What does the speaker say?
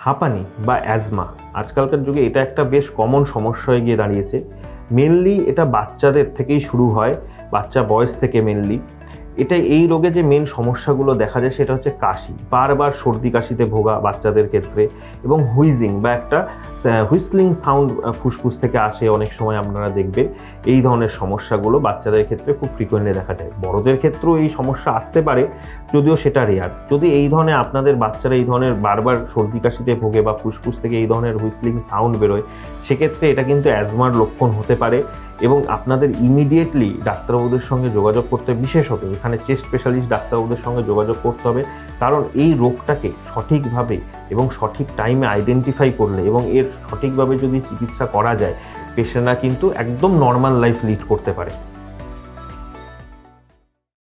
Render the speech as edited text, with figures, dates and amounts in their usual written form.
হাঁপানি বা অ্যাজমা আজকালকার যুগে এটা একটা বেশ কমন সমস্যা হয়ে গিয়ে দাঁড়িয়েছে। মেনলি এটা বাচ্চাদের থেকেই শুরু হয়, বাচ্চা বয়স থেকে মেনলি। এই রোগে যে মেন সমস্যাগুলো দেখা যায় সেটা হচ্ছে কাশি, বারবার সর্দি কাশিতে ভোগা বাচ্চাদের ক্ষেত্রে, এবং হুইজিং বা একটা হুইসলিং সাউন্ড ফুসফুস থেকে আসে অনেক সময় আপনারা দেখবেন। এই ধরনের সমস্যাগুলো বাচ্চাদের ক্ষেত্রে খুব ফ্রিকোয়েন্টলি দেখা যায়। বড়দের ক্ষেত্রেও এই সমস্যা আসতে পারে, যদিও সেটা রেয়ার। যদি এই ধরনের আপনাদের বাচ্চারা এই ধরনের বারবার সর্দি কাশিতে ভোগে বা ফুসফুস থেকে এই ধরনের হুইসলিং সাউন্ড বেরোয়, সেক্ষেত্রে এটা কিন্তু অ্যাজমার লক্ষণ হতে পারে। এবং আপনাদের ইমিডিয়েটলি ডাক্তারবাবুদের সঙ্গে যোগাযোগ করতে, বিশেষত এখানে চেস্ট স্পেশালিস্ট ডাক্তারবাবুদের সঙ্গে যোগাযোগ করতে হবে। কারণ এই রোগটাকে সঠিকভাবে এবং সঠিক টাইমে আইডেন্টিফাই করলে এবং এর সঠিকভাবে যদি চিকিৎসা করা যায়, পেশেন্টরা কিন্তু একদম নর্মাল লাইফ লিড করতে পারে।